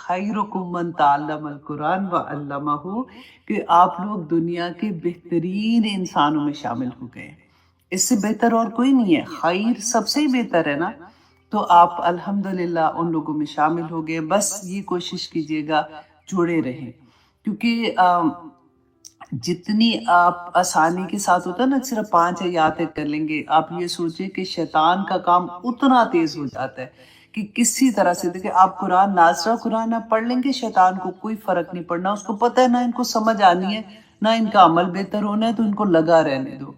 خیرکم من تعلم القرآن وعلمہ، کہ آپ لوگ دنیا کے بہترین انسانوں میں شامل ہو گئے. اس سے بہتر اور کوئی نہیں ہے، خیر سب سے ہی بہتر ہے نا. تو آپ الحمدللہ ان لوگوں میں شامل ہو گئے. بس یہ کوشش کیجیے گا جڑے رہیں، کیونکہ جتنی آپ آسانی کے ساتھ ہوتا ہے نا، صرف 5 آیاتیں کر لیں گے، آپ یہ سوچیں کہ شیطان کا کام اتنا تیز ہو جاتا ہے کہ کسی طرح سے دیکھیں آپ قرآن ناظرہ قرآن آپ پڑھ لیں گے، شیطان کو کوئی فرق نہیں پڑنا. اس کو پتہ ہے نہ ان کو سمجھ آنی ہے نہ ان کا عمل بہتر ہونا ہے، تو ان کو لگا رہنے دو.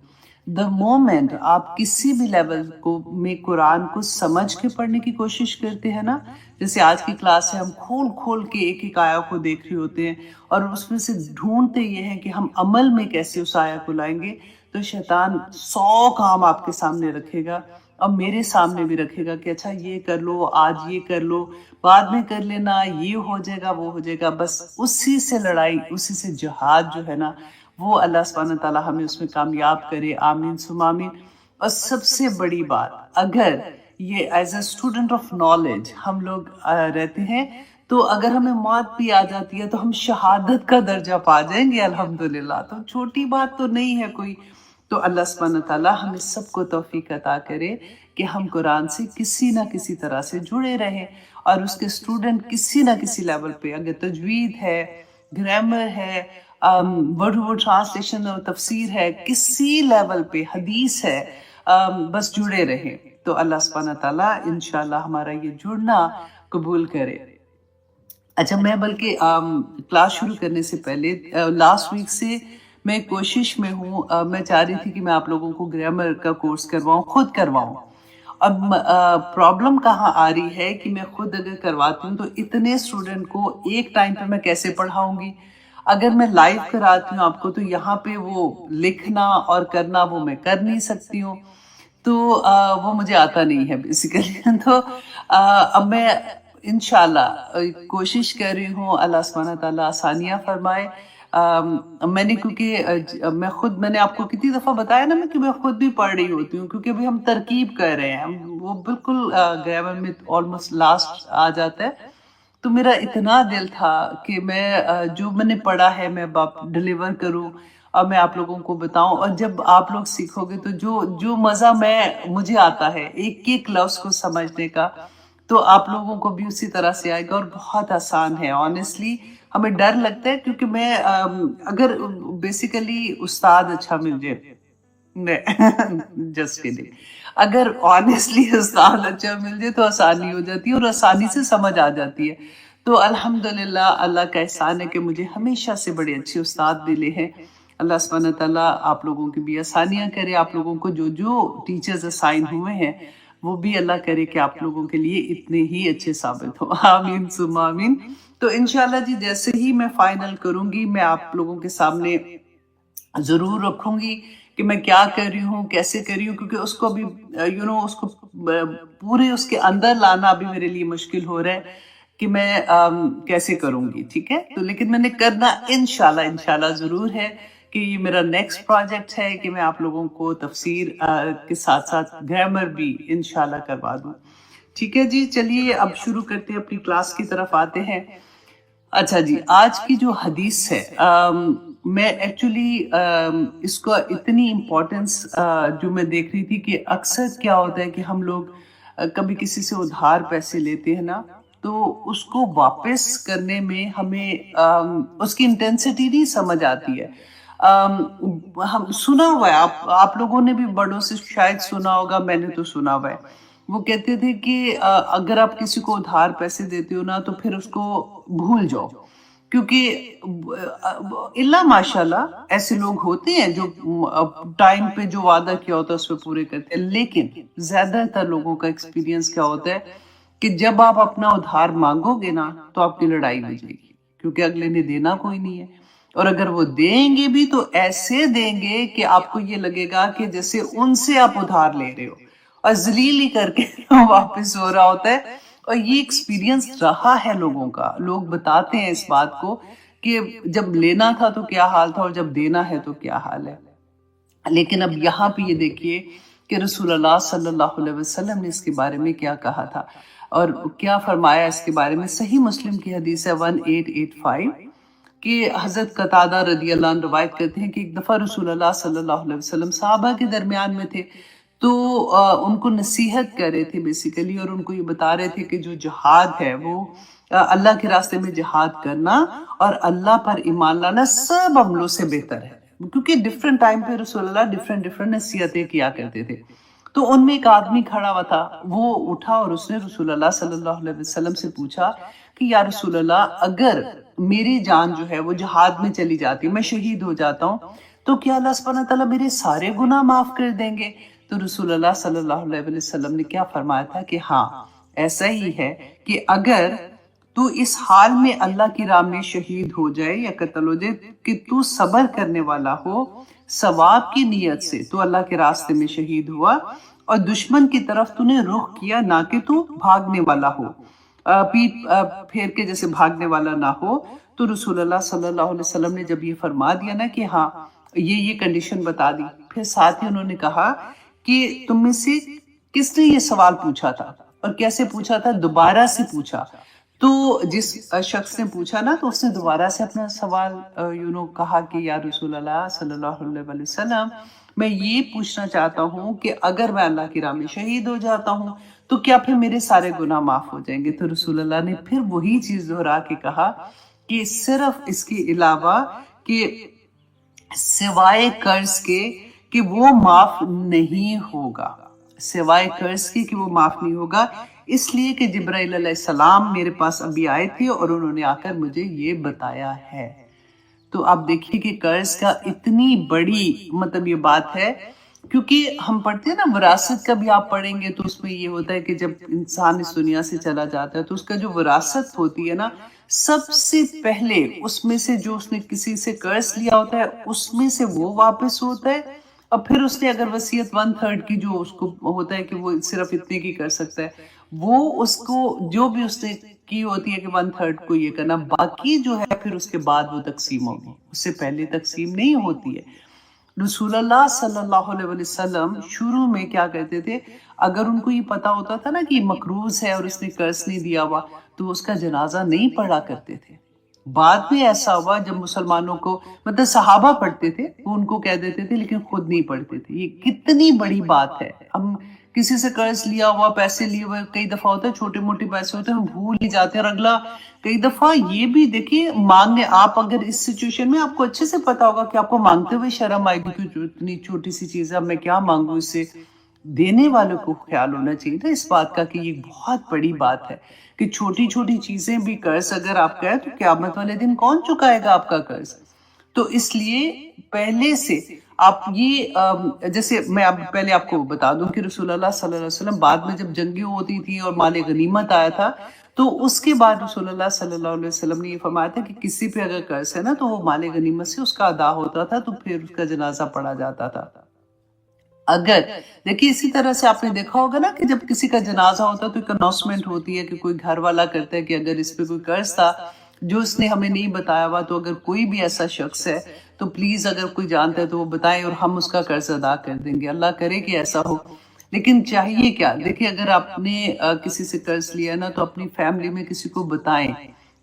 دا مومنٹ آپ کسی بھی لیول کو میں قرآن کو سمجھ کے پڑھنے کی کوشش کرتے ہیں نا، جیسے آج کی کلاس سے ہم کھول کھول کے ایک ایک آیا کو دیکھ رہے ہوتے ہیں اور اس میں سے ڈھونڈتے یہ ہیں کہ ہم عمل میں کیسے اس آیا کو لائیں گے، تو شیطان 100 کام آپ کے سامنے رکھے گا اور میرے سامنے بھی رکھے گا کہ اچھا یہ کر لو، آج یہ کر لو، بعد میں کر لینا، یہ ہو جائے گا وہ ہو جائے گا. بس اسی سے لڑائی، اسی سے جہاد جو ہے نا، وہ اللہ سبحانہ تعالیٰ ہمیں اس میں کامیاب کرے. آمین ثم آمین. اور سب سے بڑی بات، اگر یہ as a student of knowledge ہم لوگ رہتے ہیں، تو اگر ہمیں موت بھی آ جاتی ہے تو ہم شہادت کا درجہ پا جائیں گے الحمدللہ. تو چھوٹی بات تو نہیں ہے کوئی. تو اللہ سبحانہ تعالیٰ ہمیں سب کو توفیق عطا کرے کہ ہم قرآن سے کسی نہ کسی طرح سے جڑے رہیں، اور اس کے اسٹوڈنٹ کسی نہ کسی لیول پہ، اگر تجوید ہے، گرامر ہے، ورڈ ٹرانسلیشن اور تفسیر ہے، کسی لیول پہ حدیث ہے، بس جڑے رہیں. تو اللہ سبحانہ تعالیٰ انشاءاللہ ہمارا یہ جڑنا قبول کرے. اچھا، میں بلکہ کلاس شروع کرنے سے پہلے لاسٹ ویک سے میں کوشش میں ہوں، میں چاہ رہی تھی کہ میں آپ لوگوں کو گرامر کا کورس کرواؤں، خود کرواؤں. اب پرابلم کہاں آ رہی ہے کہ میں خود اگر کرواتی ہوں تو اتنے اسٹوڈنٹ کو ایک ٹائم پہ میں کیسے پڑھاؤں گی. اگر میں لائیو کراتی ہوں آپ کو تو یہاں پہ وہ لکھنا اور کرنا وہ میں کر نہیں سکتی ہوں، تو وہ مجھے آتا نہیں ہے بیسیکلی. تو اب میں انشاءاللہ کوشش کر رہی ہوں، اللہ سبحانہ تعالیٰ آسانیاں فرمائے. میں نے کیونکہ میں نے آپ کو کتنی دفعہ بتایا نا کہ میں خود بھی پڑھ رہی ہوتی ہوں، کیونکہ ابھی ہم ترکیب کر رہے ہیں، وہ بالکل گرامر میں آلموسٹ لاسٹ آ جاتا ہے. تو میرا اتنا دل تھا کہ میں جو میں نے پڑھا ہے میں ڈلیور کروں اور میں آپ لوگوں کو بتاؤں. اور جب آپ لوگ سیکھو گے تو جو مزہ مجھے آتا ہے ایک ایک لفظ کو سمجھنے کا، تو آپ لوگوں کو بھی اسی طرح سے آئے گا. اور بہت آسان ہے آنیسٹلی. ہمیں ڈر لگتا ہے کیونکہ میں اگر بیسیکلی استاد اچھا مل جائے جسٹ کیڈنگ، اگر آنیسٹلی استاد اچھا مل جائے تو آسانی ہو جاتی ہے اور آسانی سے سمجھ آ جاتی ہے. تو الحمدللہ اللہ کا احسان ہے کہ مجھے ہمیشہ سے بڑے اچھے استاد ملے ہیں. اللہ سبحانہ تعالیٰ آپ لوگوں کی بھی آسانیاں کرے. آپ لوگوں کو جو ٹیچرز اسائن ہوئے ہیں وہ بھی اللہ کرے کہ آپ لوگوں کے لیے اتنے ہی اچھے ثابت ہوں. آمین ثم آمین. تو انشاءاللہ جی جیسے ہی میں فائنل کروں گی میں آپ لوگوں کے سامنے ضرور رکھوں گی کہ میں کیا کر رہی ہوں، کیسے کر رہی ہوں، کیونکہ اس کو بھی اس کو پورے اس کے اندر لانا ابھی میرے لیے مشکل ہو رہا ہے کہ میں کیسے کروں گی. ٹھیک ہے، تو لیکن میں نے کرنا انشاءاللہ ضرور ہے کہ یہ میرا نیکسٹ پروجیکٹ ہے کہ میں آپ لوگوں کو تفسیر کے ساتھ ساتھ گرامر بھی انشاءاللہ کروا دوں. ٹھیک ہے جی، چلیے اب شروع کرتے ہیں، اپنی کلاس کی طرف آتے ہیں. اچھا جی، آج کی جو حدیث ہے میں ایکچولی اس کو اتنی امپورٹنس جو میں دیکھ رہی تھی کہ اکثر کیا ہوتا ہے کہ ہم لوگ کبھی کسی سے ادھار پیسے لیتے ہیں نا، تو اس کو واپس کرنے میں ہمیں اس کی انٹینسٹی نہیں سمجھ آتی ہے. ہم سنا ہوا ہے، آپ لوگوں نے بھی بڑوں سے شاید سنا ہوگا، میں نے تو سنا ہوا ہے. وہ کہتے تھے کہ اگر آپ کسی کو ادھار پیسے دیتے ہو نا تو پھر اس کو بھول جاؤ، کیونکہ اللہ ماشاءاللہ ایسے لوگ ہوتے ہیں جو ٹائم پہ جو وعدہ کیا ہوتا ہے اس پہ پورے کرتے ہیں. لیکن زیادہ تر لوگوں کا ایکسپیرینس کیا ہوتا ہے کہ جب آپ اپنا ادھار مانگو گے نا تو آپ کی لڑائی ہو جائے گی، کیونکہ اگلے نے دینا کوئی نہیں ہے. اور اگر وہ دیں گے بھی تو ایسے دیں گے کہ آپ کو یہ لگے گا کہ جیسے ان سے آپ ادھار لے رہے ہو اور ذلیل ہی کر کے واپس ہو رہا ہوتا ہے. اور یہ ایکسپیرینس رہا ہے لوگوں کا، لوگ بتاتے ہیں اس بات کو کہ جب لینا تھا تو کیا حال تھا اور جب دینا ہے تو کیا حال ہے. لیکن اب یہاں پہ یہ دیکھیے کہ رسول اللہ صلی اللہ علیہ وسلم نے اس کے بارے میں کیا کہا تھا. اور کیا فرمایا اس کے بارے میں؟ صحیح مسلم کی حدیث ہے 1885 کہ حضرت قتادہ رضی اللہ عنہ روایت کرتے ہیں کہ ایک دفعہ رسول اللہ صلی اللہ علیہ وسلم صحابہ کے درمیان میں تھے، تو ان کو نصیحت کر رہے تھے بیسیکلی، اور ان کو یہ بتا رہے تھے کہ جو جہاد ہے وہ اللہ کے راستے میں جہاد کرنا اور اللہ پر ایمان لانا سب عملوں سے بہتر ہے، کیونکہ ڈفرینٹ ٹائم پہ رسول اللہ ڈفرینٹ نصیحتیں کیا کرتے تھے۔ تو ان میں ایک آدمی کھڑا ہوا تھا، وہ اٹھا اور اس نے رسول اللہ صلی اللہ علیہ وسلم سے پوچھا کہ یا رسول اللہ، اگر میری جان جو ہے وہ جہاد میں چلی جاتی ہے، میں شہید ہو جاتا ہوں، تو کیا اللہ سبحانہ تعالیٰ میرے سارے گناہ معاف کر دیں گے؟ تو رسول اللہ صلی اللہ علیہ وسلم نے کیا فرمایا تھا کہ ہاں ایسا ہی ہے، کہ اگر تو اس حال میں اللہ کی راہ میں شہید ہو جائے یا قتل ہو جائے کہ تو صبر کرنے والا ہو، ثواب کی نیت سے تو اللہ کے راستے میں شہید ہوا، اور دشمن کی طرف تو نے رخ کیا، نہ کہ تو بھاگنے والا ہو، پیٹ پھیر کے جیسے بھاگنے والا نہ ہو۔ تو رسول اللہ صلی اللہ علیہ وسلم نے جب یہ فرما دیا نا کہ ہاں یہ کنڈیشن بتا دی، پھر ساتھ ہی انہوں نے کہا کہ تم میں سے کس نے یہ سوال پوچھا تھا اور کیسے پوچھا تھا؟ دوبارہ سے پوچھا۔ تو جس شخص نے پوچھا نا، تو اس نے دوبارہ سے اپنا سوال کہا کہ یا رسول اللہ صلی اللہ علیہ وسلم، میں یہ پوچھنا چاہتا ہوں کہ اگر میں اللہ کی راہ میں شہید ہو جاتا ہوں تو کیا پھر میرے سارے گناہ معاف ہو جائیں گے؟ تو رسول اللہ نے پھر وہی چیز دہرا کے کہا کہ صرف اس کے علاوہ کہ سوائے قرض کے کہ وہ معاف نہیں ہوگا، سوائے قرض کے کہ وہ معاف نہیں ہوگا، اس لیے کہ جبرائیل علیہ السلام میرے پاس ابھی آئے تھے اور انہوں نے آ کر مجھے یہ بتایا ہے۔ تو آپ دیکھیے کہ قرض کا اتنی بڑی مطلب یہ بات ہے، کیونکہ ہم پڑھتے ہیں نا وراثت کا بھی آپ پڑھیں گے تو اس میں یہ ہوتا ہے کہ جب انسان اس دنیا سے چلا جاتا ہے تو اس کا جو وراثت ہوتی ہے نا، سب سے پہلے اس میں سے جو اس نے کسی سے قرض لیا ہوتا ہے اس میں سے وہ واپس ہوتا ہے، اور پھر اس نے اگر وصیت 1/3 کی جو اس کو ہوتا ہے کہ وہ صرف اتنے کی کر سکتا ہے، وہ اس کو جو بھی اس نے کی ہوتی ہے کہ 1/3 کو یہ کرنا، باقی جو ہے پھر اس کے بعد وہ تقسیم ہوگی، اس سے پہلے تقسیم نہیں ہوتی ہے۔ رسول اللہ صلی اللہ علیہ وسلم شروع میں کیا کہتے تھے، اگر ان کو یہ پتا ہوتا تھا نا کہ یہ مقروض ہے اور اس نے قرض نہیں دیا ہوا، تو اس کا جنازہ نہیں پڑھا کرتے تھے۔ بعد میں ایسا ہوا جب مسلمانوں کو مطلب صحابہ پڑھتے تھے، وہ ان کو کہہ دیتے تھے لیکن خود نہیں پڑھتے تھے۔ یہ کتنی بڑی بات ہے، ہم کسی سے قرض لیا ہوا، پیسے لیے ہوئے، کئی دفعہ ہوتا ہے چھوٹے موٹے پیسے ہوتے ہیں ہم بھول ہی جاتے ہیں، اور اگلا کئی دفعہ یہ بھی دیکھیے مانگنے، آپ اگر اس سچویشن میں آپ کو اچھے سے پتا ہوگا کہ آپ کو مانگتے ہوئے شرم آئے گی کہ اتنی چھوٹی سی چیز ہے، اب میں کیا مانگوں اس سے، دینے والوں کو خیال ہونا چاہیے تھا اس بات کا کہ یہ بہت بڑی بات ہے کہ چھوٹی چھوٹی چیزیں بھی قرض اگر آپ کا ہے تو قیامت والے دن کون چکائے گا آپ کا قرض؟ تو اس لیے پہلے سے آپ یہ جیسے میں پہلے آپ کو بتا دوں کہ رسول اللہ صلی اللہ علیہ وسلم بعد میں جب جنگیں ہوتی تھی اور مال غنیمت آیا تھا تو اس کے بعد رسول اللہ صلی اللہ علیہ وسلم نے یہ فرمایا تھا کہ کسی پہ اگر قرض ہے نا تو وہ مال غنیمت سے اس کا ادا ہوتا تھا، تو پھر اس کا جنازہ پڑھا جاتا تھا۔ اگر دیکھیے اسی طرح سے آپ نے دیکھا ہوگا نا کہ جب کسی کا جنازہ ہوتا ہے تو ایک اناؤنسمنٹ ہوتی ہے کہ کوئی گھر والا کرتا ہے کہ اگر اس پہ کوئی قرض تھا جو اس نے ہمیں نہیں بتایا ہوا، تو اگر کوئی بھی ایسا شخص ہے تو پلیز اگر کوئی جانتا ہے تو وہ بتائیں اور ہم اس کا قرض ادا کر دیں گے، اللہ کرے کہ ایسا ہو۔ لیکن چاہیے کیا، دیکھیے اگر آپ نے کسی سے قرض لیا نا تو اپنی فیملی میں کسی کو بتائیں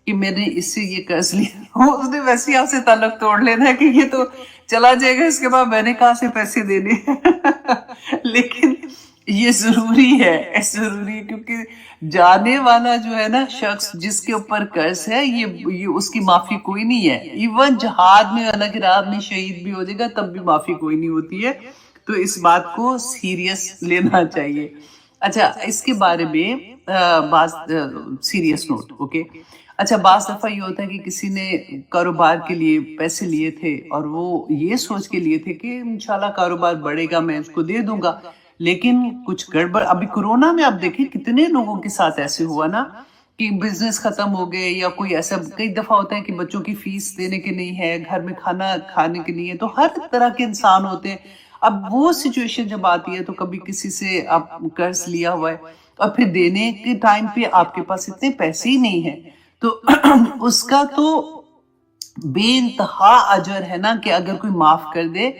کہ میں نے اس سے یہ قرض لیا، اس نے ویسے آپ سے تعلق توڑ لینا ہے کہ یہ تو چلا جائے گا، اس کے بعد میں نے کہاں سے پیسے دینے لیکن یہ ضروری ہے کیونکہ جانے والا جو ہے نا شخص جس کے اوپر قرض ہے، یہ اس کی معافی کوئی نہیں ہے، ایون جہاد میں اللہ کی راہ میں شہید بھی ہو جائے گا تب بھی معافی کوئی نہیں ہوتی ہے، تو اس بات کو سیریس لینا چاہیے۔ اچھا اس کے بارے میں بعض سیریس نوٹ، اوکے، اچھا بعض دفعہ یہ ہوتا ہے کہ کسی نے کاروبار کے لیے پیسے لیے تھے اور وہ یہ سوچ کے لیے تھے کہ انشاءاللہ کاروبار بڑھے گا میں اس کو دے دوں گا، لیکن کچھ گڑبڑ، ابھی کورونا میں آپ دیکھیں کتنے لوگوں کے ساتھ ایسے ہوا نا کہ بزنس ختم ہو گئے، یا کوئی ایسا کئی دفعہ ہوتا ہے کہ بچوں کی فیس دینے کے نہیں ہے، گھر میں کھانا کھانے کے نہیں ہے، تو ہر طرح کے انسان ہوتے ہیں۔ اب وہ سچویشن جب آتی ہے تو کبھی کسی سے آپ قرض لیا ہوا ہے اور پھر دینے کے ٹائم پہ آپ کے پاس اتنے پیسے ہی نہیں ہیں، تو اس کا تو بے انتہا اجر ہے نا کہ اگر کوئی معاف کر دے،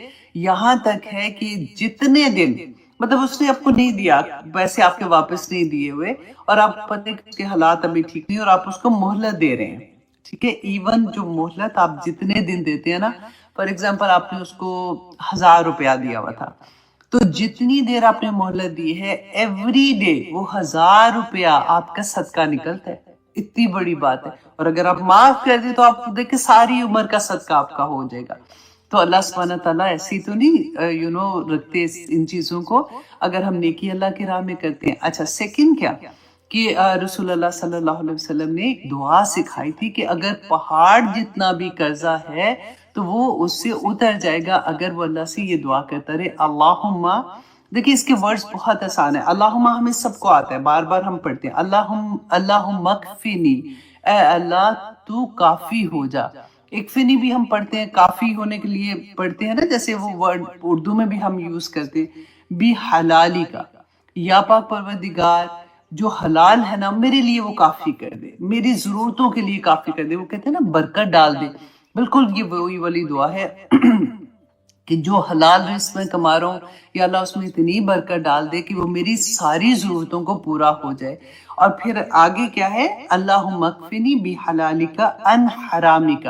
یہاں تک ہے کہ جتنے دن مطلب اس نے آپ کو نہیں دیا، پیسے آپ کے واپس نہیں دیے ہوئے، اور آپ پتہ کہ اس کے حالات ابھی ٹھیک نہیں، اور آپ اس کو مہلت دے رہے ہیں، ٹھیک ہے. ایون جو مہلت آپ جتنے دن دیتے ہیں نا، فار ایگزامپل آپ نے اس کو 1000 روپیہ دیا ہوا تھا، تو جتنی دیر آپ نے مہلت دی ہے ایوری ڈے وہ 1000 روپیہ آپ کا صدقہ نکلتا ہے. اتنی بڑی بات ہے. اور اگر آپ معاف کر دیں تو آپ دیکھیں ساری عمر کا صدقہ آپ کا ہو جائے گا. تو اللہ سبحانہ تعالیٰ ایسی تو نہیں رکھتے ان چیزوں کو، اگر ہم نیکی اللہ کی راہ میں کرتے ہیں. اچھا، سیکنڈ کیا کہ رسول اللہ صلی اللہ علیہ وسلم نے دعا سکھائی تھی کہ اگر پہاڑ جتنا بھی قرضہ ہے تو وہ اس سے اتر جائے گا اگر وہ اللہ سے یہ دعا کرتا رہے، اللہم. دیکھیں اس کے ورڈز بہت آسان ہے. اللہم ہمیں سب کو آتا ہے، بار بار ہم پڑھتے ہیں اللہم اکفنی، اے اللہ تو کافی ہو جا. اکفنی بھی ہم پڑھتے ہیں، کافی ہونے کے لیے پڑھتے ہیں نا، جیسے وہ ورڈ اردو میں بھی ہم یوز کرتے ہیں، بھی حلالی کا. یا پاک پروردگار جو حلال ہے نا میرے لیے وہ کافی کر دے، میری ضرورتوں کے لیے کافی کر دے. وہ کہتے ہیں نا برکت ڈال دے. بالکل یہ وہی والی دعا ہے کہ جو حلال رزق میں کما رہا ہوں یا اللہ اس میں اتنی برکت ڈال دے کہ وہ میری ساری ضرورتوں کو پورا ہو جائے. اور پھر آگے کیا ہے، اللہم اکفنی بحلالک عن حرامک،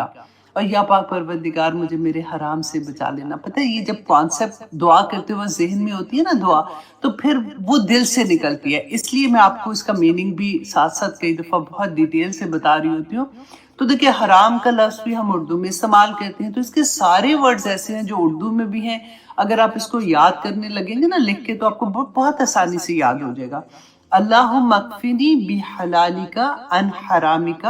اور یا پاک پروردگار مجھے میرے حرام سے بچا لینا. پتہ ہے یہ جب کانسیپٹ دعا کرتے ہوئے ذہن میں ہوتی ہے نا دعا، تو پھر وہ دل سے نکلتی ہے. اس لیے میں آپ کو اس کا میننگ بھی ساتھ ساتھ کئی دفعہ بہت ڈیٹیل سے بتا رہی ہوتی ہوں. تو دیکھیں حرام کا لفظ بھی ہم اردو میں استعمال کرتے ہیں، تو اس کے سارے ورڈز ایسے ہیں جو اردو میں بھی ہیں. اگر آپ اس کو یاد کرنے لگیں گے نا لکھ کے تو آپ کو بہت آسانی سے یاد ہو جائے گا. اللہم اکفنی بحلالک عن حرامک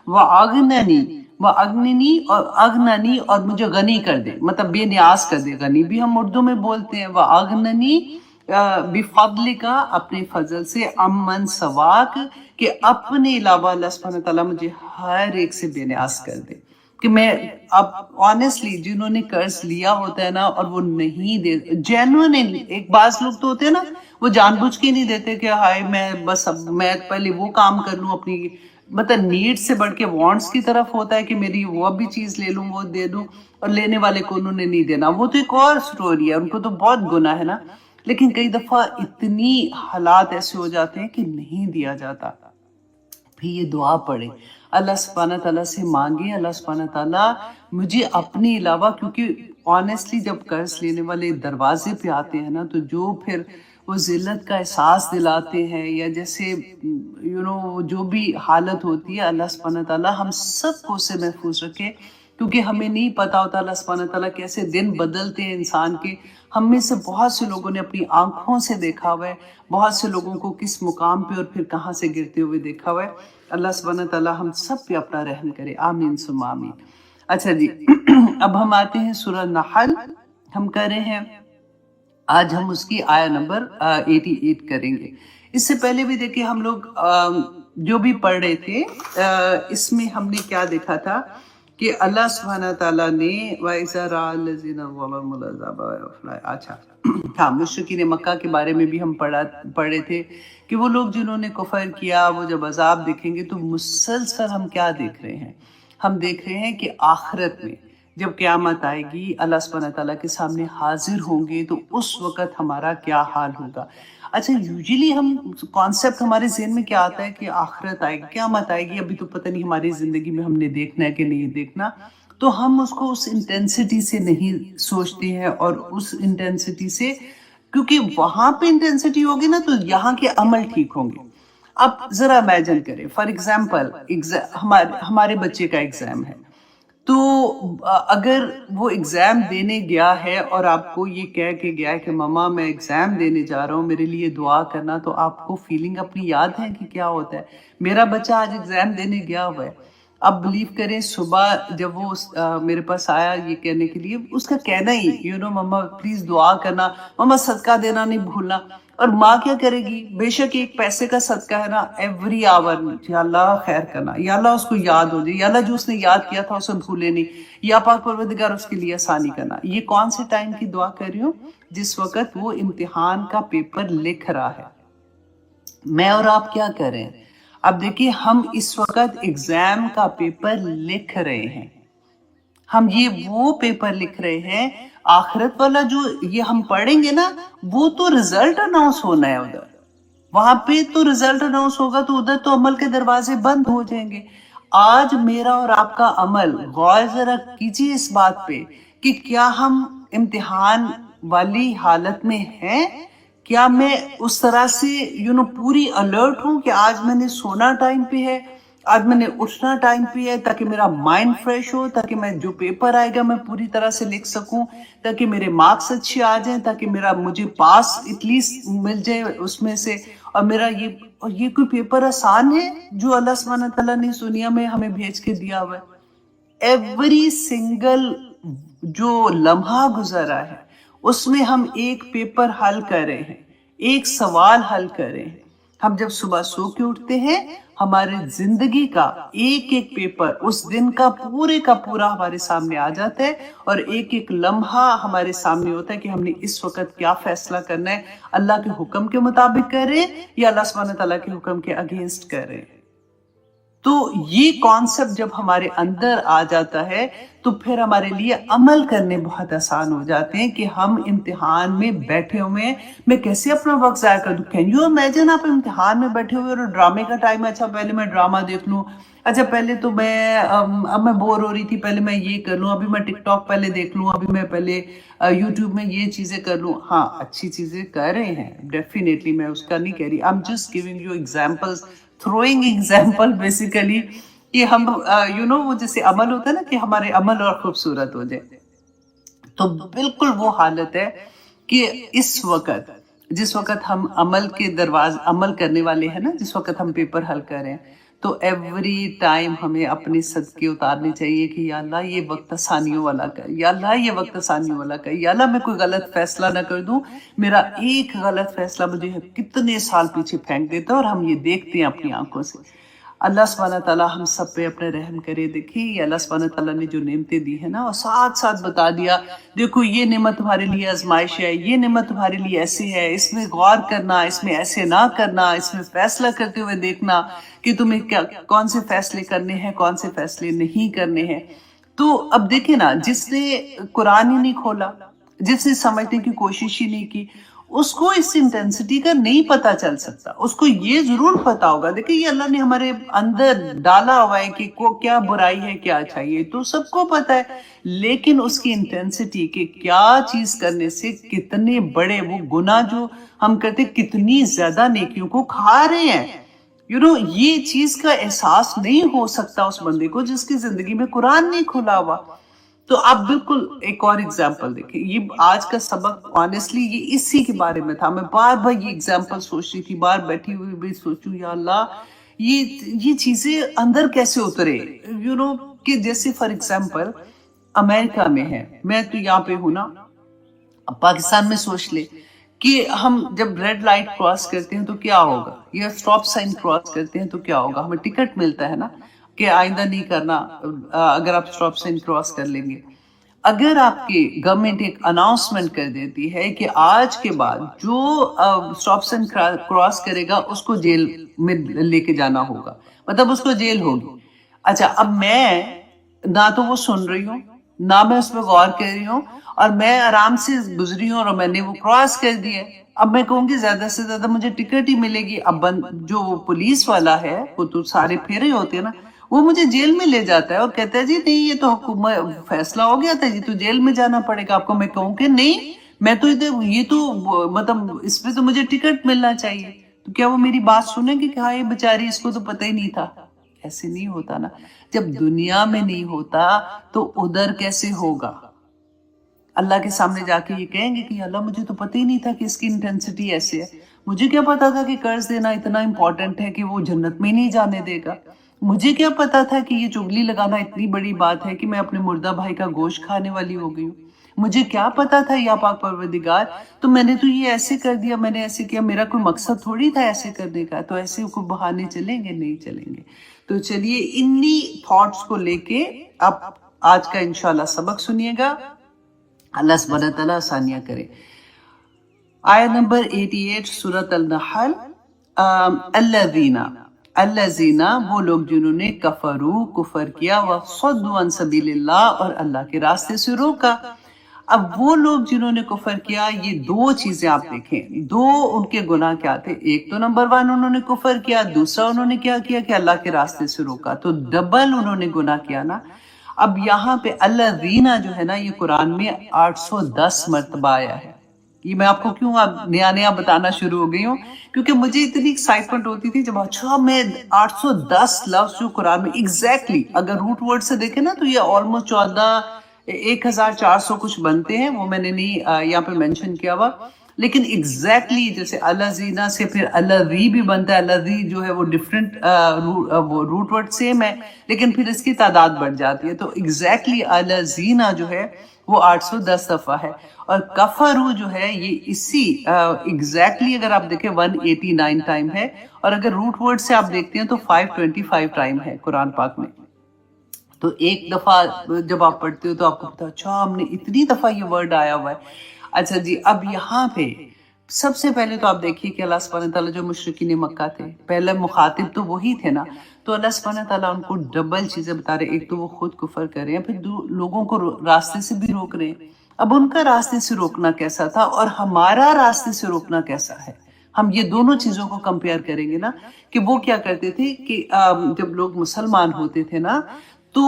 واغننی اور اغننی، اور مجھے غنی کر دے، مطلب بے نیاز کر دے. غنی بھی ہم اردو میں بولتے ہیں. واغننی بفضلک، اپنے فضل سے، امن سواک، کہ اپنے علاوہ اللہ سبحانہ تعالیٰ مجھے ہر ایک سے بے نیاز کر دے. کہ میں اب آنیسٹلی جنہوں نے قرض لیا ہوتا ہے نا اور وہ نہیں دے، جینوئنلی، ایک بعض لوگ تو ہوتے ہیں نا وہ جان بوجھ کے نہیں دیتے کہ ہائے میں بس اب میں پہلے وہ کام کر لوں، اپنی مطلب نیڈ سے بڑھ کے وانٹس کی طرف ہوتا ہے کہ میری وہ بھی چیز لے لوں، وہ دے دوں، اور لینے والے کو انہوں نے نہیں دینا. وہ تو ایک اور سٹوری ہے، ان کو تو بہت گناہ ہے نا. لیکن کئی دفعہ اتنی حالات ایسے ہو جاتے ہیں کہ نہیں دیا جاتا. پھر یہ دعا پڑھے، اللہ سبحانہ تعالیٰ سے مانگے، اللہ سبحانہ تعالیٰ مجھے اپنے علاوہ، کیونکہ آنیسٹلی جب قرض لینے والے دروازے پہ آتے ہیں نا تو جو پھر وہ ذلت کا احساس دلاتے ہیں، یا جیسے جو بھی حالت ہوتی ہے، اللہ سبحانہ تعالیٰ ہم سب کو اس سے محفوظ رکھے. کیونکہ ہمیں نہیں پتا ہوتا اللہ سبحانہ تعالیٰ کیسے دن بدلتے ہیں انسان کے. ہم میں سے بہت سے لوگوں نے اپنی آنکھوں سے دیکھا ہوا ہے، بہت سے لوگوں کو کس مقام پہ اور پھر کہاں سے گرتے ہوئے دیکھا ہوا ہے. اللہ سبحانہ تعالیٰ ہم سب پہ اپنا رحم کرے، آمین ثم آمین. اچھا جی، اب ہم آتے ہیں سورہ نحل. ہم کر رہے ہیں آج ہم اس کی آیہ نمبر 88 کریں گے. اس سے پہلے بھی دیکھیں ہم لوگ جو بھی پڑھ رہے تھے اس میں ہم نے کیا دیکھا تھا کہ اللہ سبحانہ تعالیٰ نے وَإِذَا رَأَى الَّذِينَ ظَلَمُوا الْعَذَابَ، اچھا ہاں مشرکین مکہ کے بارے میں بھی ہم پڑھ رہے تھے کہ وہ لوگ جنہوں نے کفر کیا وہ جب عذاب دیکھیں گے تو مسلسل ہم کیا دیکھ رہے ہیں، ہم دیکھ رہے ہیں کہ آخرت میں جب قیامت آئے گی اللہ سبحانہ تعالیٰ کے سامنے حاضر ہوں گے تو اس وقت ہمارا کیا حال ہوگا. اچھا یوزیلی ہم کانسیپٹ ہمارے ذہن میں کیا آتا ہے کہ آخرت آئے گی، قیامت آئے گی، ابھی تو پتہ نہیں ہماری زندگی میں ہم نے دیکھنا ہے کہ نہیں دیکھنا، تو ہم اس کو اس انٹینسٹی سے نہیں سوچتے ہیں. اور اس انٹینسٹی سے، کیونکہ وہاں پہ انٹینسٹی ہوگی نا تو یہاں کے عمل ٹھیک ہوں گے. اب ذرا امیجن کریں، فار ایگزامپل ہمارے بچے کا ایگزام ہے، تو اگر وہ ایگزام دینے گیا ہے اور آپ کو یہ کہہ کے گیا ہے کہ ماما میں ایگزام دینے جا رہا ہوں میرے لیے دعا کرنا، تو آپ کو فیلنگ اپنی یاد ہے کہ کیا ہوتا ہے. میرا بچہ آج ایگزام دینے گیا ہوا ہے. اب بلیو کریں صبح جب وہ میرے پاس آیا یہ کہنے کے لیے، اس کا کہنا ہی مما پلیز دعا کرنا، مما صدقہ دینا نہیں بھولنا. اور ماں کیا کرے گی، بے شک ایک پیسے کا صدقہ ہے نا، ایوری آور یا اللہ خیر کرنا، یا اللہ اس کو یاد ہو جائے، یا اللہ جو اس نے یاد کیا تھا اسے بھولے نہیں، یا پاک پروردگار اس کے لیے آسانی کرنا. یہ کون سے ٹائم کی دعا کر رہی ہوں؟ جس وقت وہ امتحان کا پیپر لکھ رہا ہے. میں اور آپ کیا کریں؟ اب دیکھیں ہم اس وقت ایگزام کا پیپر لکھ رہے ہیں. ہم یہ وہ پیپر لکھ رہے ہیں آخرت والا جو یہ ہم پڑھیں گے نا وہ تو رزلٹ اناؤنس ہونا ہے ادھر، وہاں پہ تو رزلٹ اناؤنس ہوگا تو ادھر تو عمل کے دروازے بند ہو جائیں گے۔ آج میرا اور آپ کا عمل، غور ذرا کیجیے اس بات پہ کہ کیا ہم امتحان والی حالت میں ہیں؟ کیا میں اس طرح سے پوری الرٹ ہوں کہ آج میں نے سونا ٹائم پہ ہے، آج میں نے اٹھنا ٹائم پہ ہے، تاکہ میرا مائنڈ فریش ہو، تاکہ میں جو پیپر آئے گا میں پوری طرح سے لکھ سکوں، تاکہ میرے مارکس اچھے آ جائیں، تاکہ مجھے پاس ایٹ لیسٹ مل جائے اس میں سے۔ اور میرا یہ کوئی پیپر آسان ہے جو اللہ سبحانہ تعالیٰ نے اس دنیا میں ہمیں بھیج کے دیا ہوا ہے؟ ایوری سنگل جو لمحہ گزرا ہے اس میں ہم ایک پیپر حل کر رہے ہیں، ایک سوال حل کر رہے ہیں۔ ہم جب صبح سو کے اٹھتے ہیں ہمارے زندگی کا ایک ایک پیپر اس دن کا پورا ہمارے سامنے آ جاتا ہے، اور ایک ایک لمحہ ہمارے سامنے ہوتا ہے کہ ہم نے اس وقت کیا فیصلہ کرنا ہے، اللہ کے حکم کے مطابق کر رہے ہیں یا اللہ سبحانہ تعالیٰ کے حکم کے اگینسٹ کر رہے ہیں۔ تو یہ کانسیپٹ جب ہمارے اندر آ جاتا ہے تو پھر ہمارے لیے عمل کرنے بہت آسان ہو جاتے ہیں کہ ہم امتحان میں بیٹھے ہوئے ہیں، میں کیسے اپنا وقت ضائع کر دوں۔ کین یو امیجن آپ امتحان میں بیٹھے ہوئے اور ڈرامے کا ٹائم ہے، اچھا پہلے میں ڈرامہ دیکھ لوں، اچھا پہلے تو اب میں بور ہو رہی تھی، پہلے میں یہ کر لوں، ابھی میں ٹک ٹاک پہلے دیکھ لوں، ابھی میں پہلے یوٹیوب میں یہ چیزیں کر لوں۔ ہاں اچھی چیزیں کر رہے ہیں ڈیفینیٹلی، میں اس کا نہیں کہہ رہی، I am just giving you examples, throwing example basically کہ ہم وہ جیسے عمل ہوتا ہے نا کہ ہمارے عمل اور خوبصورت ہو جائے، تو بالکل وہ حالت ہے کہ اس وقت جس وقت ہم عمل کرنے والے ہیں نا، جس وقت ہم پیپر حل کر رہے ہیں، تو ایوری ٹائم ہمیں اپنے صدقے اتارنے چاہیے کہ یا اللہ یہ وقت آسانیوں والا کر، یا اللہ یہ وقت آسانیوں والا کر، یا اللہ میں کوئی غلط فیصلہ نہ کر دوں، میرا ایک غلط فیصلہ مجھے کتنے سال پیچھے پھینک دیتا ہے، اور ہم یہ دیکھتے ہیں اپنی آنکھوں سے۔ اللہ سبحانہ تعالیٰ ہم سب پہ اپنے رحم کرے۔ دیکھیں یہ اللہ سبحانہ تعالیٰ نے جو نعمتیں دی ہیں نا، اور ساتھ ساتھ بتا دیا دیکھو یہ نعمت تمہارے لیے آزمائش ہے، یہ نعمت تمہارے لیے ایسے ہے، اس میں غور کرنا، اس میں ایسے نہ کرنا، اس میں فیصلہ کرتے ہوئے دیکھنا کہ تمہیں کون سے فیصلے کرنے ہیں، کون سے فیصلے نہیں کرنے ہیں۔ تو اب دیکھیں نا، جس نے قرآن ہی نہیں کھولا، جس نے سمجھنے کی کوشش ہی نہیں کی، اس کو اس انٹینسٹی کا نہیں پتا چل سکتا۔ اس کو یہ ضرور پتا ہوگا، دیکھیں یہ اللہ نے ہمارے اندر ڈالا ہوا ہے کہ کیا برائی ہے کیا اچھائی ہے، تو سب کو پتا ہے، لیکن اس کی انٹینسٹی کہ کیا چیز کرنے سے کتنے بڑے وہ گناہ جو ہم کرتے، کتنی زیادہ نیکیوں کو کھا رہے ہیں، یہ چیز کا احساس نہیں ہو سکتا اس بندے کو جس کی زندگی میں قرآن نہیں کھلا ہوا۔ تو آپ بالکل ایک اور ایگزامپل دیکھیں، یہ آج کا سبق آنیسٹلی یہ اسی کے بارے میں تھا۔ میں بار بار یہ ایگزامپل سوچ رہی تھی، بار بیٹھی ہوئی بھی سوچوں یا اللہ یہ چیزیں اندر کیسے اترے، کہ جیسے فار ایگزامپل امریکہ میں ہے، میں تو یہاں پہ ہوں نا، پاکستان میں سوچ لے کہ ہم جب ریڈ لائٹ کراس کرتے ہیں تو کیا ہوگا، یا سٹاپ سائن کراس کرتے ہیں تو کیا ہوگا، ہمیں ٹکٹ ملتا ہے نا کہ آئندہ نہیں کرنا اگر آپ سٹاپ سائن کراس کر لیں گے۔ اگر آپ کی گورنمنٹ ایک اناؤنسمنٹ کر دیتی ہے کہ آج کے بعد جو سٹاپ سائن کراس کرے گا اس کو جیل میں لے کے جانا ہوگا، مطلب اس کو جیل ہوگی۔ اچھا اب میں نہ تو وہ سن رہی ہوں، نہ میں اس پہ غور کر رہی ہوں، اور میں آرام سے گزری ہوں اور میں نے وہ کراس کر دیا۔ اب میں کہوں گی زیادہ سے زیادہ مجھے ٹکٹ ہی ملے گی، اب جو پولیس والا ہے وہ تو سارے پھیرے ہوتے ہیں نا، وہ مجھے جیل میں لے جاتا ہے اور کہتا ہے جی نہیں یہ تو حکومت فیصلہ ہو گیا تھا، یہ تو جیل میں جانا پڑے گا آپ کو۔ میں کہوں کہ نہیں، میں تو یہ تو مطلب اس پہ تو مجھے ٹکٹ ملنا چاہیے، تو کیا وہ میری بات سنیں گے کہ ہاں یہ بیچاری اس کو تو پتہ ہی نہیں تھا؟ ایسے نہیں ہوتا نا، جب دنیا میں نہیں ہوتا تو ادھر کیسے ہوگا؟ اللہ کے سامنے جا کے یہ کہیں گے کہ اللہ مجھے تو پتہ ہی نہیں تھا کہ اس کی انٹینسٹی ایسے ہے، مجھے کیا پتا تھا کہ قرض دینا اتنا امپورٹنٹ ہے کہ وہ جنت میں نہیں جانے دے گا، مجھے کیا پتا تھا کہ یہ چگلی لگانا اتنی بڑی بات ہے کہ میں اپنے مردہ بھائی کا گوشت کھانے والی ہو گئی ہوں، مجھے کیا پتا تھا یا پاک پروردگار، تو میں نے تو یہ ایسے کر دیا، میں نے ایسے کیا، میرا کوئی مقصد تھوڑی تھا ایسے کرنے کا، تو ایسے کوئی بہانے چلیں گے؟ نہیں چلیں گے۔ تو چلیے انہی تھاٹس کو لے کے اب آج کا انشاءاللہ سبق سنیے گا، اللہ سبحانہ تعالیٰ آسانیاں کرے۔ آیت نمبر 88 سورۃ النحل، الذین وہ لوگ جنہوں نے کفر کیا، وصدوا عن سبیل اللہ اور اللہ کے راستے سے روکا، اب وہ لوگ جنہوں نے کفر کیا، یہ دو چیزیں آپ دیکھیں، دو ان کے گناہ کیا تھے. ایک تو نمبر 1 انہوں نے کفر کیا، دوسرا انہوں نے کیا کیا کہ اللہ کے راستے سے روکا، تو ڈبل انہوں نے گناہ کیا نا. اب یہاں پہ الذین جو ہے نا، یہ قرآن میں 810 مرتبہ آیا ہے. یہ میں آپ کو کیوں اب نیا نیا بتانا شروع ہو گئی ہوں، کیونکہ مجھے اتنی ایکسائٹمنٹ ہوتی تھی جب اچھا میں 810 لفظ جو قرآن میں ایگزیکٹلی اگر روٹ ورڈ سے دیکھیں نا تو یہ آلموسٹ 1400 کچھ بنتے ہیں. وہ میں نے نہیں یہاں پہ مینشن کیا ہوا، لیکن ایگزیکٹلی جیسے الذین سے پھر الذی بھی بنتا ہے. الذی جو ہے وہ ڈفرینٹ روٹ ورڈ سیم ہے، لیکن پھر اس کی تعداد بڑھ جاتی ہے. تو ایگزیکٹلی الذین جو ہے وہ 810 دفعہ ہے، اور کفروا جو ہے یہ اسی ایگزیکٹلی اگر آپ دیکھیں 189 ٹائم ہے، اور اگر روٹ ورڈ سے آپ دیکھتے ہیں تو 525 ٹائم ہے قرآن پاک میں. تو ایک دفعہ جب آپ پڑھتے ہو تو آپ کو پتا اچھا ہم نے اتنی دفعہ یہ ورڈ آیا ہوا ہے. اچھا جی، اب یہاں پہ سب سے پہلے تو آپ دیکھیے کہ اللہ سبحانہ تعالیٰ جو مشرکین مکہ تھے، پہلے مخاطب تو وہی تھے نا، تو اللہ سبحانہ تعالیٰ ان کو ڈبل چیزیں بتا رہے. ایک تو وہ خود کفر کر رہے ہیں، پھر لوگوں کو راستے سے بھی روک رہے ہیں. اب ان کا راستے سے روکنا کیسا تھا اور ہمارا راستے سے روکنا کیسا ہے، ہم یہ دونوں چیزوں کو کمپیئر کریں گے نا. کہ وہ کیا کرتے تھے کہ جب لوگ مسلمان ہوتے تھے نا، تو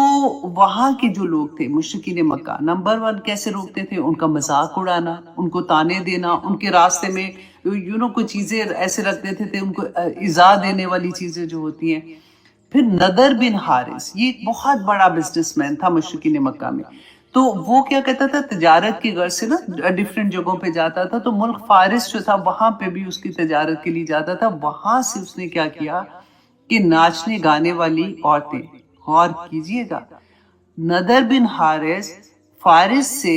وہاں کے جو لوگ تھے مشرکین مکہ، نمبر 1 کیسے روکتے تھے؟ ان کا مذاق اڑانا، ان کو تانے دینا، ان کے راستے میں کوئی چیزیں ایسے رکھ دیتے تھے ان کو ایذا دینے والی چیزیں جو ہوتی ہیں. پھر نضر بن حارث، یہ ایک بہت بڑا بزنس مین تھا مشرکین مکہ میں. تو وہ کیا کہتا تھا، تجارت کی غرض سے نا ڈفرینٹ جگہوں پہ جاتا تھا. تو ملک فارس جو تھا وہاں پہ بھی اس کی تجارت کے لیے جاتا تھا. وہاں سے اس نے کیا کیا کہ ناچنے گانے والی عورتیں، غور کیجئے گا، نضر بن حارث فارس سے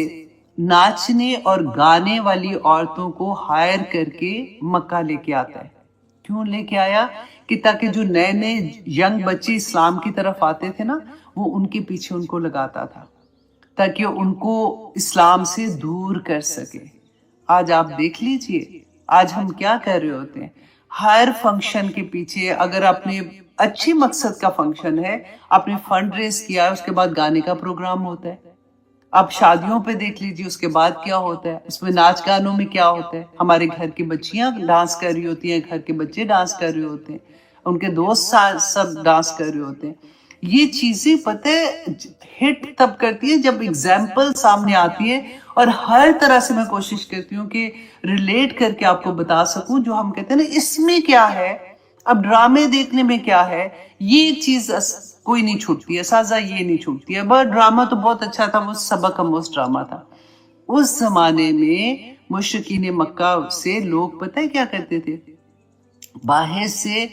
ناچنے اور گانے والی عورتوں کو ہائر کر کے مکہ لے کے آتا ہے. کیوں لے کے آیا؟ کہ تاکہ جو نئے نئے ینگ بچے اسلام کی طرف آتے تھے نا، وہ ان کے پیچھے ان کو لگاتا تھا تاکہ ان کو اسلام سے دور کر سکے. آج آپ دیکھ لیجئے آج ہم کیا کر رہے ہوتے ہیں، ہر فنکشن کے پیچھے اگر اپنے اچھی مقصد کا فنکشن ہے، آپ نے فنڈ ریز کیا ہے، اس کے بعد گانے کا پروگرام ہوتا ہے. آپ شادیوں پہ دیکھ لیجیے اس کے بعد کیا ہوتا ہے، اس میں ناچ گانوں میں کیا ہوتا ہے، ہمارے گھر کی بچیاں ڈانس کر رہی ہوتی ہیں، گھر کے بچے ڈانس کر رہے ہوتے ہیں، ان کے دوست سب ڈانس کر رہے ہوتے ہیں. یہ چیزیں پتہ ہے ہٹ تب کرتی ہے جب اگزامپل سامنے آتی ہے، اور ہر طرح سے میں کوشش کرتی ہوں کہ ریلیٹ کر کے آپ کو بتا سکوں. جو ہم کہتے ہیں نا اس میں کیا ہے، اب ڈرامے دیکھنے میں کیا ہے، یہ چیز کوئی نہیں چھوٹتی ہے، سازا یہ نہیں چھوٹتی ہے. بٹ ڈرامہ تو بہت اچھا تھا، وہ سبق اموز ڈرامہ تھا. اس زمانے میں مشرکین مکہ سے لوگ پتہ ہے کیا کرتے تھے، باہر سے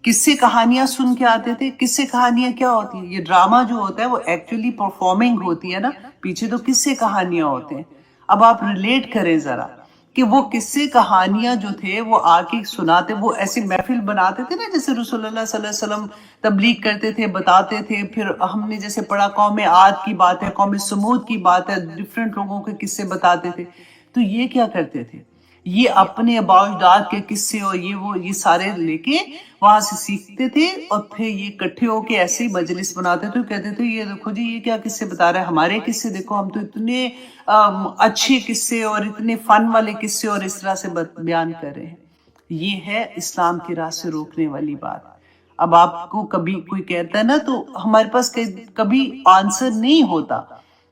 قصے کہانیاں سن کے آتے تھے. قصے کہانیاں کیا ہوتی ہیں؟ یہ ڈرامہ جو ہوتا ہے وہ ایکچولی پرفارمنگ ہوتی ہے نا، پیچھے تو قصے کہانیاں ہوتے ہیں. اب آپ ریلیٹ کریں ذرا کہ وہ قصے کہانیاں جو تھے وہ آ کے سناتے، وہ ایسی محفل بناتے تھے نا جیسے رسول اللہ صلی اللہ علیہ وسلم تبلیغ کرتے تھے، بتاتے تھے. پھر ہم نے جیسے پڑھا قوم عاد کی بات ہے، قوم سمود کی بات ہے، ڈفرینٹ لوگوں کے قصے بتاتے تھے. تو یہ کیا کرتے تھے، یہ اپنے آباء و اجداد کے قصے اور یہ سارے لے کے وہاں سے سیکھتے تھے، اور پھر یہ اکٹھے ہو کے ایسے ہی مجلس بناتے تھے. کہتے تھے یہ دیکھو جی یہ کیا قصے بتا رہے ہیں، ہمارے قصے دیکھو، ہم تو اتنے اچھے قصے اور اتنے فن والے قصے اور اس طرح سے بیان کر رہے ہیں. یہ ہے اسلام کی راہ سے روکنے والی بات. اب آپ کو کبھی کوئی کہتا ہے نا تو ہمارے پاس کبھی آنسر نہیں ہوتا،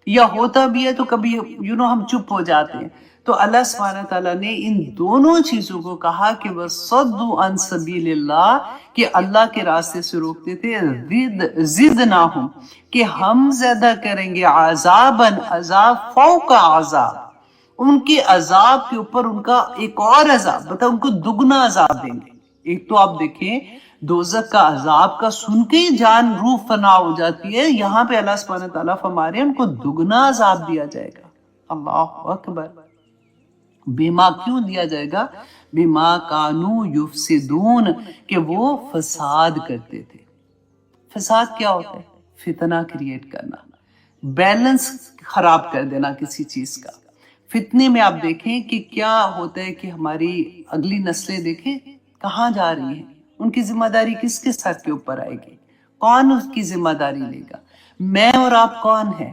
یا ہوتا بھی ہے تو کبھی ہم چپ ہو جاتے ہیں. تو اللہ سبحانہ تعالیٰ نے ان دونوں چیزوں کو کہا کہ وَصَدُّوا عَن سَبِيلِ اللَّهِ، کہ اللہ کے راستے سے روکتے تھے. زِدْنَاهُمْ، کہ ہم زیادہ کریں گے، عذاباً، عذاب فوق عذاب، ان کے عذاب کے اوپر ان کا ایک اور عذاب، بتا ان کو دگنا عذاب دیں گے. ایک تو آپ دیکھیں دوزخ کا عذاب کا سن کے ہی جان روح فنا ہو جاتی ہے، یہاں پہ اللہ سبحانہ تعالیٰ فرما رہے ہیں ان کو دگنا عذاب دیا جائے گا. اللہ اکبر. بیما کیوں دیا جائے گا؟ بیما کانو یفسدون، کہ وہ فساد کرتے تھے. فساد کیا ہوتا ہے؟ فتنہ کریٹ کرنا، بیلنس خراب کر دینا کسی چیز کا. فتنے میں آپ دیکھیں کہ کیا ہوتا ہے کہ ہماری اگلی نسلیں دیکھیں کہاں جا رہی ہیں، ان کی ذمہ داری کس کے سر کے اوپر آئے گی، کون اس کی ذمہ داری لے گا؟ میں اور آپ کون ہیں؟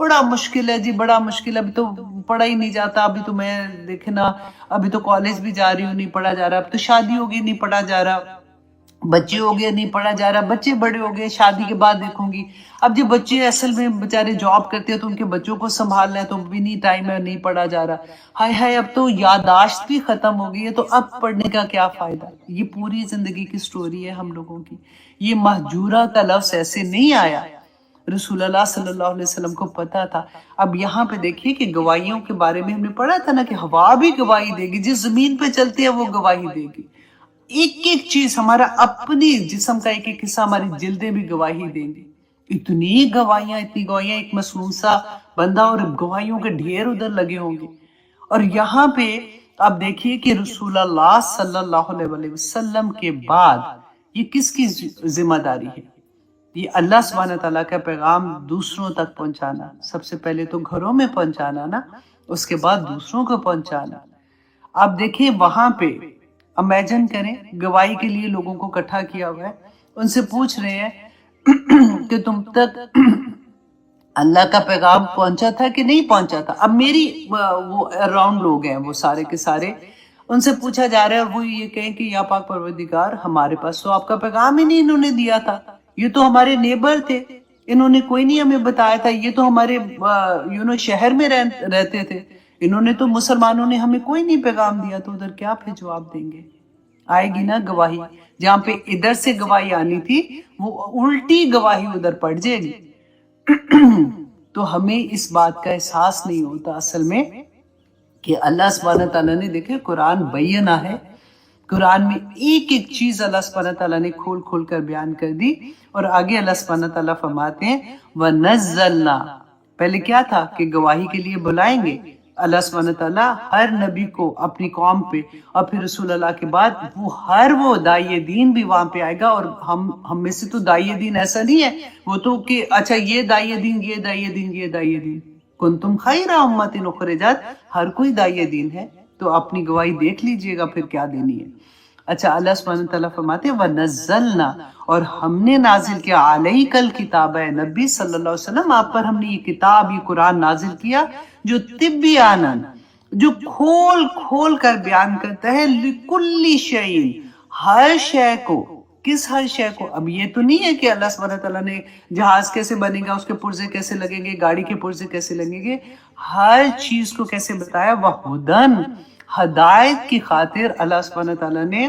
بڑا مشکل ہے جی، بڑا مشکل ہے، ابھی تو پڑھا ہی نہیں جاتا، ابھی تو میں دیکھے نا، ابھی تو کالج بھی جا رہی ہوں نہیں پڑھا جا رہا، اب تو شادی ہوگی نہیں پڑھا جا رہا، بچے ہو گئے نہیں پڑھا جا رہا، بچے بڑے ہو گئے شادی کے بعد دیکھوں گی۔ اب جو بچے اصل میں بےچارے جاب کرتے ہیں تو ان کے بچوں کو سنبھالنا ہے، تو بھی نہیں ٹائم ہے، نہیں پڑھا جا رہا۔ ہائے ہائے، اب تو یادداشت بھی ختم ہو گئی ہے، تو اب پڑھنے کا کیا فائدہ؟ یہ پوری زندگی کی سٹوری ہے ہم لوگوں کی۔ یہ مہجورہ کا لفظ ایسے نہیں آیا، رسول اللہ صلی اللہ علیہ وسلم کو پتا تھا۔ اب یہاں پہ دیکھیے کہ گواہیوں کے بارے میں ہم نے پڑھا تھا نا کہ ہوا بھی گواہی دے گی، جس زمین پہ چلتی ہے وہ گواہی دے گی، ایک ایک چیز، ہمارا اپنی جسم کا ایک ایک حصہ، ہماری جلدیں بھی گواہی دیں گی۔ اتنی گواہیاں، ایک معصوم سا بندہ اور گواہیوں کے ڈھیر ادھر لگے ہوں گے۔ اور یہاں پہ آپ دیکھیے کہ رسول اللہ صلی اللہ علیہ وسلم کے بعد یہ کس کی ذمہ داری ہے؟ یہ اللہ سبحانہ تعالیٰ کا پیغام دوسروں تک پہنچانا، سب سے پہلے تو گھروں میں پہنچانا نا، اس کے بعد دوسروں کو پہنچانا۔ آپ دیکھیں وہاں پہ امیجن کریں، گواہی کے لیے لوگوں کو اکٹھا کیا ہوا ہے، ان سے پوچھ رہے ہیں کہ تم تک اللہ کا پیغام پہنچا تھا کہ نہیں پہنچا تھا؟ اب میری وہ اراؤنڈ لوگ ہیں وہ سارے کے سارے، ان سے پوچھا جا رہا ہے اور وہ یہ کہیں کہ یا پاک پروردگار، ہمارے پاس تو آپ کا پیغام ہی نہیں انہوں نے دیا تھا، یہ تو ہمارے نیبر تھے، انہوں نے کوئی نہیں ہمیں بتایا تھا، یہ تو ہمارے شہر میں رہتے تھے، انہوں نے تو، مسلمانوں نے ہمیں کوئی نہیں پیغام دیا، تو ادھر کیا پھر جواب دیں گے؟ آئے گی نا گواہی، جہاں پہ ادھر سے گواہی آنی تھی وہ الٹی گواہی ادھر پڑ جائے گی۔ تو ہمیں اس بات کا احساس نہیں ہوتا اصل میں کہ اللہ سبحانہ تعالیٰ نے، دیکھے قرآن بینہ ہے، قرآن میں ایک ایک چیز اللہ سبحانہ تعالیٰ نے کھول کھول کر بیان کر دی۔ اور آگے اللہ سبحانہ تعالیٰ فرماتے ہیں وَنَزَّلْنَا، پہلے کیا تھا کہ گواہی کے لیے بلائیں گے اللہ سبحانہ تعالیٰ ہر نبی کو اپنی قوم پہ، اور پھر رسول اللہ کے بعد وہ داعی دین بھی وہاں پہ آئے گا۔ اور ہم میں سے تو داعی دین ایسا نہیں ہے وہ تو کہ اچھا یہ داعی دین، یہ داعی دین، یہ داعی دین، کنتم خیر امت اخرجت، ہر کوئی داعی دین ہے، تو اپنی گواہی دیکھ لیجئے گا پھر کیا دینی ہے۔ اچھا، اللہ سبحانہ تعالیٰ فرماتے ہیں وَنَزَّلْنَا، اور ہم نے نازل کیا عَلَيْكَ الْكِتَابَ، نبی صلی اللہ علیہ وسلم آپ پر ہم نے یہ کتاب، یہ قرآن نازل کیا جو طبیاناً، جو کھول کھول کر بیان کرتا ہے لِكُلِّ شَيْءٍ، ہر شے کو۔ کس ہر شے کو؟ اب یہ تو نہیں ہے کہ اللہ سبحانہ تعالیٰ نے جہاز کیسے بنے گا، اس کے پرزے کیسے لگیں گے، گاڑی کے پرزے کیسے لگیں گے، ہر چیز کو کیسے بتایا، وَہُدًى، ہدایت کی خاطر اللہ سبحانہ تعالیٰ نے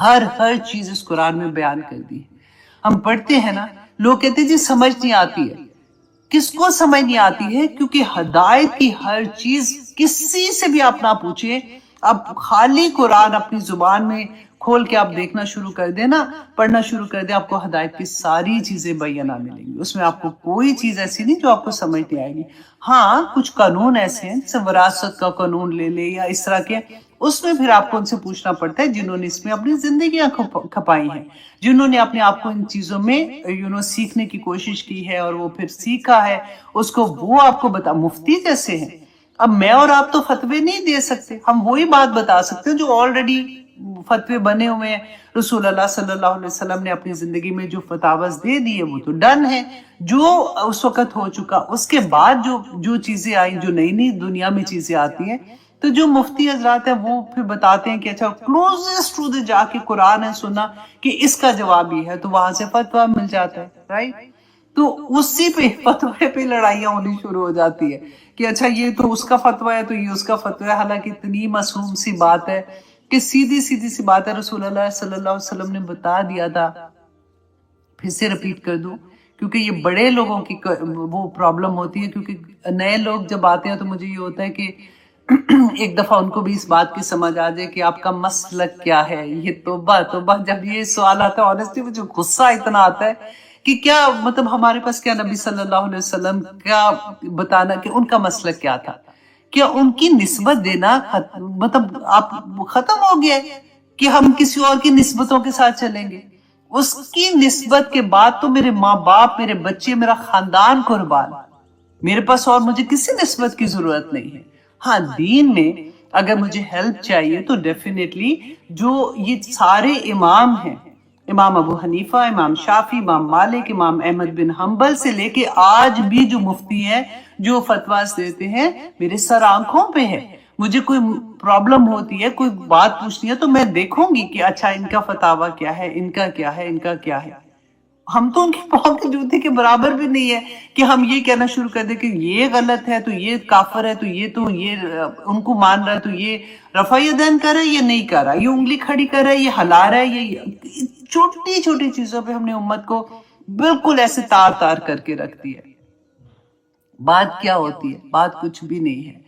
ہر چیز اس قرآن میں بیان کر دی۔ ہم پڑھتے ہیں نا، لوگ کہتے ہیں جی سمجھ نہیں آتی ہے، کس کو سمجھ نہیں آتی ہے؟ کیونکہ ہدایت کی ہر چیز کسی سے بھی آپ نہ پوچھیں، اب خالی قرآن اپنی زبان میں کھول کے آپ دیکھنا شروع کر دیں نا، پڑھنا شروع کر دیں، آپ کو ہدایت کی ساری چیزیں بینہ ملیں گی، اس میں آپ کو کوئی چیز ایسی نہیں جو آپ کو سمجھ نہیں آئے گی۔ ہاں کچھ قانون ایسے ہیں، جیسے وراثت کا قانون لے لے یا اس طرح کے، اس میں پھر آپ کو ان سے پوچھنا پڑتا ہے جنہوں نے اس میں اپنی زندگیاں کھپائی ہیں، جنہوں نے اپنے آپ کو ان چیزوں میں سیکھنے کی کوشش کی ہے اور وہ پھر سیکھا ہے، اس کو وہ آپ کو بتا، مفتی جیسے ہیں۔ اب میں اور آپ تو فتوے نہیں دے سکتے، ہم وہی بات بتا سکتے ہیں جو آلریڈی فتوے بنے ہوئے ہیں، رسول اللہ صلی اللہ علیہ وسلم نے اپنی زندگی میں جو فتاویٰ دے دیے وہ تو ڈن ہے، جو اس وقت ہو چکا۔ اس کے بعد جو چیزیں آئیں، جو نئی نئی دنیا میں چیزیں آتی ہیں، تو جو مفتی حضرات ہیں وہ پھر بتاتے ہیں کہ اچھا کلوزسٹ ٹو دی جا کے قرآن ہے سننا کہ اس کا جواب ہی ہے، تو وہاں سے فتویٰ مل جاتا ہے، رائٹ؟ تو اسی پہ فتوے پہ لڑائیاں ہونی شروع ہو جاتی ہے کہ اچھا یہ تو اس کا فتویٰ ہے تو یہ اس کا فتویٰ ہے، حالانکہ اتنی معصوم سی بات ہے کہ سیدھی سی بات ہے، رسول اللہ صلی اللہ علیہ وسلم نے بتا دیا تھا۔ پھر سے ریپیٹ کر دوں کیونکہ یہ بڑے لوگوں کی وہ پرابلم ہوتی ہے، کیونکہ نئے لوگ جب آتے ہیں تو مجھے یہ ہوتا ہے کہ ایک دفعہ ان کو بھی اس بات کی سمجھ آ جائے کہ آپ کا مسلک کیا ہے۔ یہ توبہ جب یہ سوال آتا ہے، آنیسٹلی مجھے غصہ اتنا آتا ہے کہ کیا مطلب ہمارے پاس کیا نبی صلی اللہ علیہ وسلم کیا بتانا کہ ان کا مسلک کیا تھا، کیا ان کی نسبت دینا مطلب آپ ختم ہو گیا ہے کہ ہم کسی اور کی نسبتوں کے ساتھ چلیں گے؟ اس کی نسبت کے بعد تو میرے ماں باپ، میرے بچے، میرا خاندان قربان، میرے پاس اور مجھے کسی نسبت کی ضرورت نہیں ہے۔ ہاں دین میں اگر مجھے ہیلپ چاہیے تو ڈیفینیٹلی جو یہ سارے امام ہیں، امام ابو حنیفہ، امام شافی، امام مالک، امام احمد بن حنبل سے لے کے آج بھی جو مفتی ہیں جو فتواز دیتے ہیں میرے سر آنکھوں پہ ہے. مجھے کوئی پرابلم ہوتی ہے، کوئی بات پوچھنی ہے تو میں دیکھوں گی کہ اچھا ان کا فتاویٰ کیا ہے، ان کا کیا ہے، ان کا کیا ہے. ہم تو ان کے پاؤں کے جوتے کے برابر بھی نہیں ہے کہ ہم یہ کہنا شروع کر دیں کہ یہ غلط ہے تو یہ کافر ہے، تو یہ ان کو مان رہا ہے، تو یہ رفع یدین کر رہا ہے، یہ نہیں کر رہا، یہ انگلی کھڑی کر رہا ہے، یہ ہلا رہا ہے. یہ چھوٹی چھوٹی چیزوں پہ ہم نے امت کو بالکل ایسے تار تار کر کے رکھ دیا. بات کیا ہوتی ہے؟ بات کچھ بھی نہیں ہے،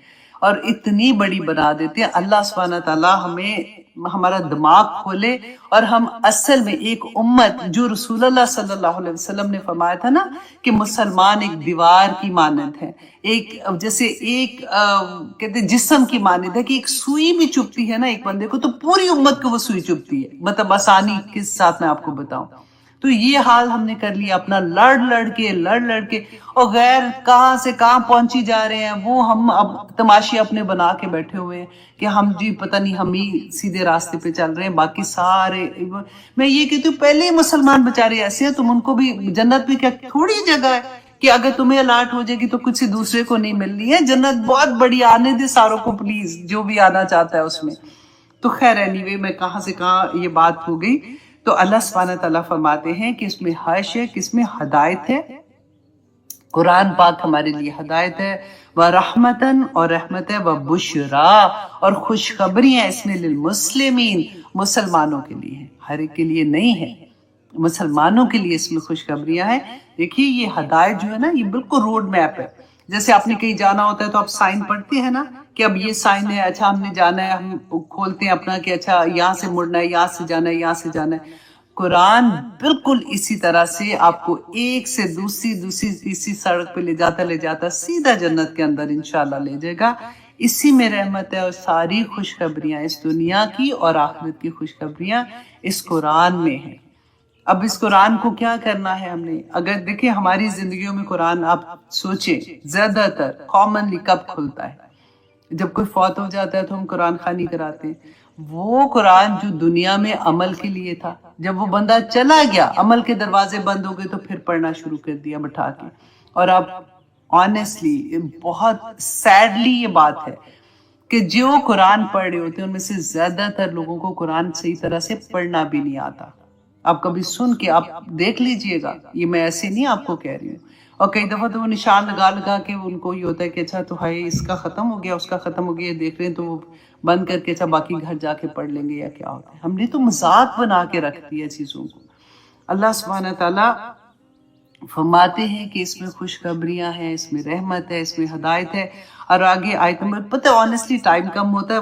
اور اتنی بڑی بنا دیتے ہیں. اللہ سبحانہ تعالیٰ ہمیں ہمارا دماغ کھولے اور ہم اصل میں ایک امت جو رسول اللہ صلی اللہ علیہ وسلم نے فرمایا تھا نا کہ مسلمان ایک دیوار کی مانند ہے، ایک جیسے ایک کہتے ہیں جسم کی مانند ہے کہ ایک سوئی بھی چبھتی ہے نا ایک بندے کو تو پوری امت کو وہ سوئی چبھتی ہے. مطلب آسانی کے ساتھ میں آپ کو بتاؤں تو یہ حال ہم نے کر لیا اپنا، لڑ لڑ کے اور غیر کہاں سے کہاں پہنچی جا رہے ہیں. وہ ہم اب تماشے اپنے بنا کے بیٹھے ہوئے ہیں کہ ہم جی پتہ نہیں ہم ہی سیدھے راستے پہ چل رہے ہیں، باقی سارے. میں یہ کہتی ہوں پہلے ہی مسلمان بےچارے ایسے ہیں، تم ان کو بھی جنت میں کیا تھوڑی جگہ ہے کہ اگر تمہیں الاٹ ہو جائے گی تو کچھ دوسرے کو نہیں ملنی ہے. جنت بہت بڑی، آنے دے ساروں کو پلیز، جو بھی آنا چاہتا ہے اس میں. تو خیر اینیوے میں کہاں سے کہاں یہ بات ہو گئی. تو اللہ سبحانہ تعالیٰ فرماتے ہیں کہ اس میں حش ہے، کہ اس میں ہدایت ہے. قرآن پاک ہمارے لیے ہدایت ہے، وَرَحْمَتًا اور رحمت ہے، وَبُشْرَا اور خوشخبری ہیں اس میں للمسلمین مسلمانوں کے لیے ہیں، ہر ایک کے لیے نہیں ہے، مسلمانوں کے لیے اس میں خوشخبریاں ہیں. دیکھیے یہ ہدایت جو ہے نا یہ بالکل روڈ میپ ہے. جیسے آپ نے کہیں جانا ہوتا ہے تو آپ سائن پڑھتے ہیں نا کہ اب یہ سائن ہے، اچھا ہم نے جانا ہے، ہم کھولتے ہیں اپنا کہ اچھا یہاں سے مڑنا ہے، یہاں سے جانا ہے، یہاں سے جانا ہے. قرآن بالکل اسی طرح سے آپ کو ایک سے دوسری تیسری سڑک پہ لے جاتا سیدھا جنت کے اندر انشاءاللہ لے جائے گا. اسی میں رحمت ہے، اور ساری خوشخبریاں اس دنیا کی اور آخرت کی خوشخبریاں اس قرآن میں ہیں. اب اس قرآن کو کیا کرنا ہے ہم نے؟ اگر دیکھیں ہماری زندگیوں میں قرآن آپ سوچیں زیادہ تر کامنلی کب کھلتا ہے؟ جب کوئی فوت ہو جاتا ہے تو ہم قرآن خوانی کراتے ہیں. وہ قرآن جو دنیا میں عمل کے لیے تھا، جب وہ بندہ چلا گیا عمل کے دروازے بند ہو گئے تو پھر پڑھنا شروع کر دیا بٹھا کے. اور اب آنیسٹلی بہت سیڈلی یہ بات ہے کہ جو قرآن پڑھ رہے ہوتے ہیں ان میں سے زیادہ تر لوگوں کو قرآن صحیح طرح سے پڑھنا بھی نہیں آتا. آپ کبھی سن کے آپ دیکھ لیجئے گا، یہ میں ایسے نہیں آپ کو کہہ رہی ہوں. اور کئی دفعہ تو وہ نشان لگا کے ان کو یہ ہوتا ہے کہ اچھا تو ہے اس کا ختم ہو گیا، اس کا ختم ہو گیا، دیکھ رہے ہیں تو وہ بند کر کے اچھا باقی گھر جا کے پڑھ لیں گے یا کیا ہوتا ہے. ہم نے تو مذاق بنا کے رکھ دیا چیزوں کو. اللہ سبحانہ تعالیٰ فرماتے ہیں کہ اس میں خوشخبریاں ہیں، اس میں رحمت ہے، اس میں ہدایت ہے. اور آگے آیت نمبر پتہ آنیسٹلی ٹائم کم ہوتا ہے.